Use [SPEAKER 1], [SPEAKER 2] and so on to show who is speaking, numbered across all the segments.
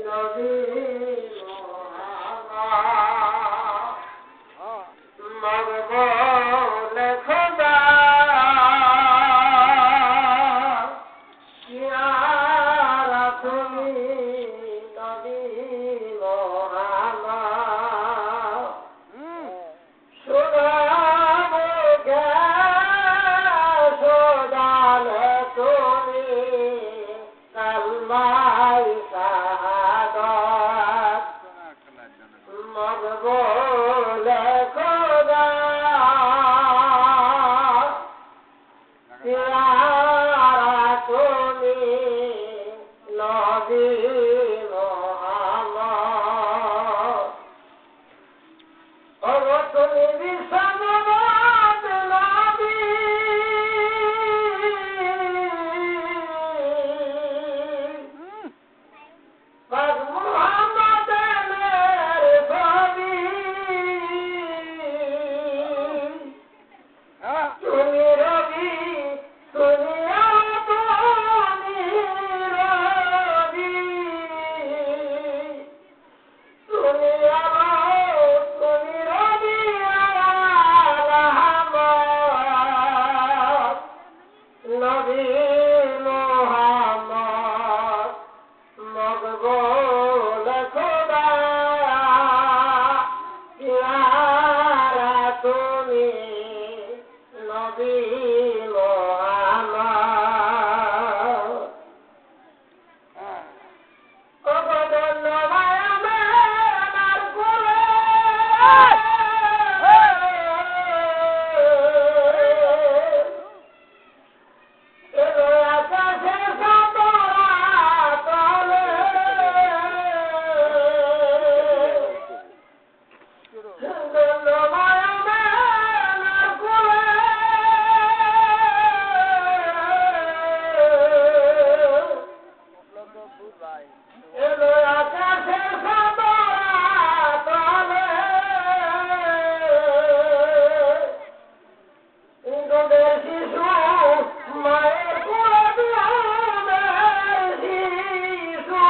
[SPEAKER 1] নবী মকবুল খোদা ইয়া রাসূলি নবী মুহাম্মদ সুনাম গে সুদালে তুমি কালমাই শাহাদাত মকবুল খোদা ইয়া রাসূলি নবী মুহাম্মদ ও তুমি বিশ্বনাথ নবী পাক মুহাম্মদের ছবি তুমি রবি তুমি আপনি রবি তুমি আলো তুমি রবি রহমত নবী মুহাম্মদ মকবুল খোদা ইয়া রাসূলি নবী মুহাম্মদ ও ধন্যবাদ আমার কোলে এলো আকাশে সাতরা তলে ধন্যবাদ আমার কোলে এলো আকাশে সাতরা তলে দুধের শিশু মায়ের কোলে দুধের শিশু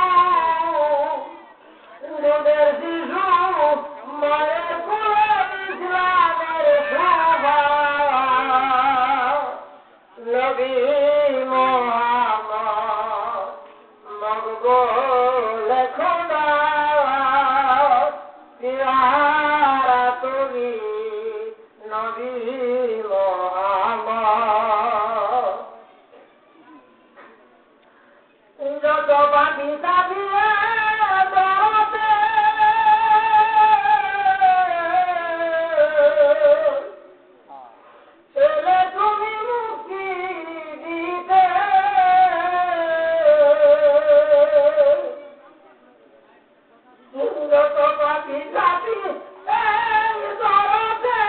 [SPEAKER 1] দুধের শিশু মায়ের কোলে ইসলামের শোভা নবী মুহাম্মদ মকবুল খোদা ইয়া রাসূলি নবী মুহাম্মদ যত পাখি চাপিয়ে দরতে এলে তুমি মুক্তি দিতে যত পাখি চাপিয়ে দরতে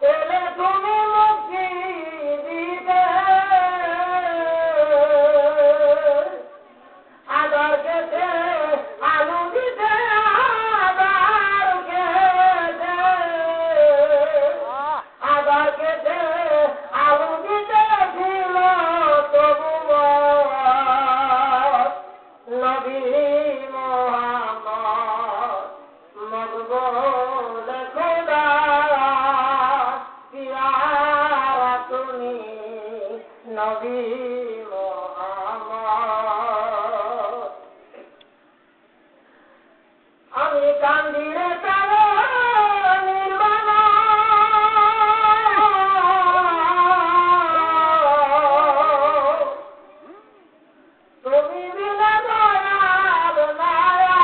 [SPEAKER 1] এলে তুমি মুক্তি দিতে আদর খেতে আলু দিতে আদর খেতে আলু দিতে ছিল তবু নবী মুহাম্মদ মকবুল খোদা ইয়া রাসূলি নবী মুহাম্মদ আমি কান্দি রে তারা নির্বাণা তুমি বিনা দয়াল মায়া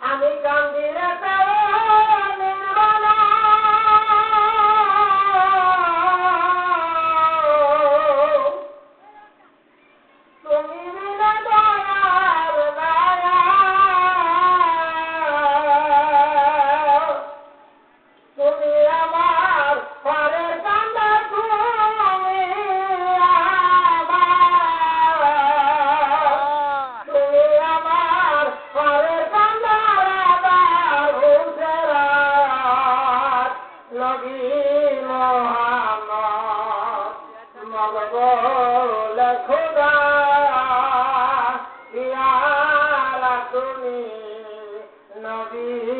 [SPEAKER 1] আমি কান্দি রে তারা নির্বাণা নবী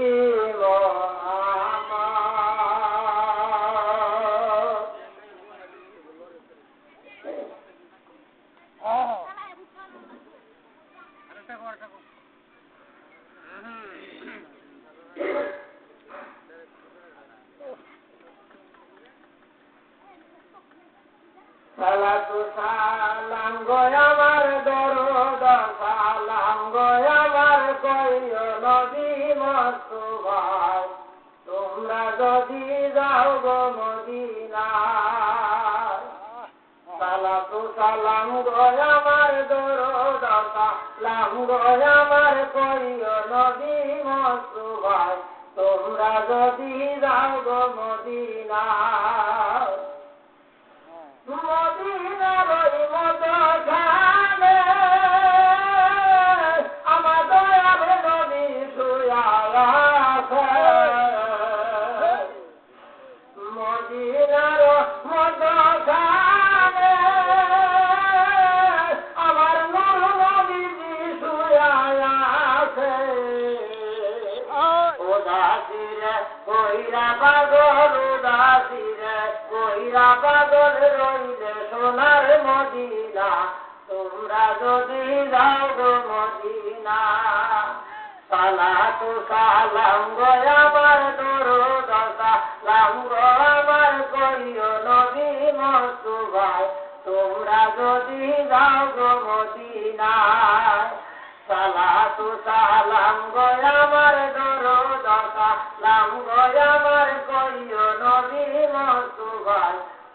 [SPEAKER 1] সালাতু সালাম গো আমার দরুদ সালাম গো আমার কইও নবী মুস্তাফা তোমরা যদি যাও গো মদিনায় সালাতু সালাম গো আমার দরুদ সালাম গো আমার কইও নবী মুস্তাফা তোমরা যদি যাও গো মদিনায় মদিনার ওই মদখানে আমার দয়াল নবী শুয়া আছে মদিনার মদখানে আমার নূর নবীজি শুয়া আছে উদাসীরে কইরা পাগল উদাসীরে কইরা পাগল রইলে সোনার মদিনা তোমরা যদি যাও গো মদিনা সালাতু সালাম গো আমার দরুদ সালাম গো আমার কইও নবী মুস্তাফা তোমরা যদি যাও গো মদিনা সালাতু সালাম গো আমার দরুদ সালাম গো আমার কইও নবী মুস্তাফা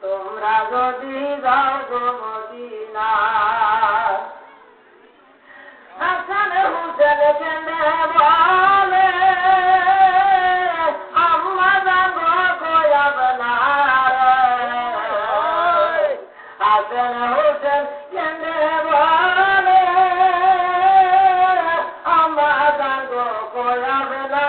[SPEAKER 1] তোমরা যদি যাও গো মদিনা হাসান হুসেন কেঁদে বলে আম্মা যাবো কয়াব না হাসান হুসেন কেঁদে বলে আম্মা যাবো কয়াব না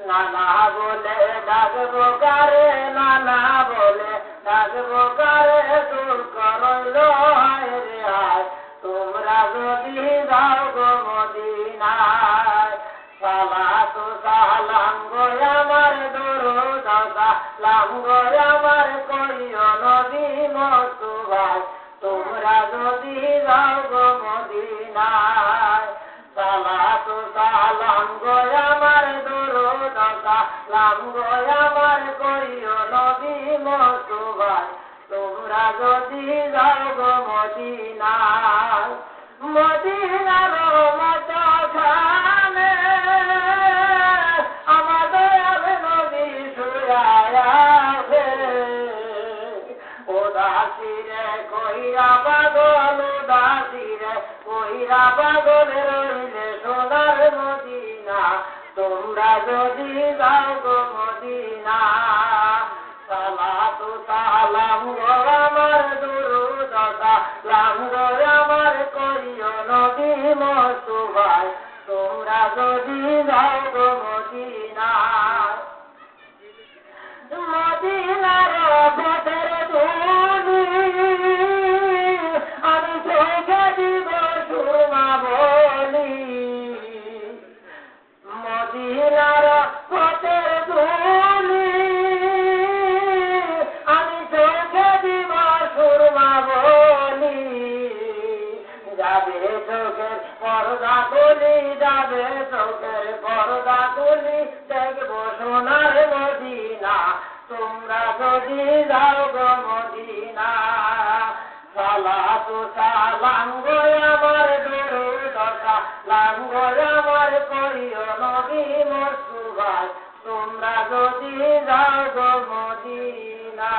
[SPEAKER 1] নানা বলে ডাকবো কারে নানা বলে ডাকবো কারে দূর করইল হায় রে হায় তোমরা যদি যাও গো মদিনায় সালাতু সালাম গো আমার দরুদ সালাম গো আমার কইও নবী মুস্তাফা তোমরা যদি যাও গো মদিনায় সালাতু সালাম গো আমার দরুদ সালাম গো আমার কইও নবী মুস্তাফা তোমরা যদি যাও গো মদিনায় মদিনার মদখানে আমার দয়াল নবী শুয়া আছে উদাসীরে কইরা পাগল উদাসীরে কইরা পাগল রইলে সোনার মদিনা তোমরা যদি যাও গো মদিনা সালাতু সালাম গো আমার দরুদ সালাম গো আমার কইও নবী মুস্তাফা তোমরা যদি যাও গো মদিনা মদিনার পথের ধুলি আমি চোখে দিব সুরমা বলি মদিনার পথের ধুলি আমি চোখে দিব সুরমা বলি যাবে চোখের পর্দা তুলি যাবে চোখের পর্দা তুলি দেখবো সোনার মদিনা তোমরা যদি যাও গো মদিনা সালাতু সালাম গো আমার দরুদ সালাম গো আমার কইও নবী মুস্তাফা তোমরা যদি যাও গো মদিনা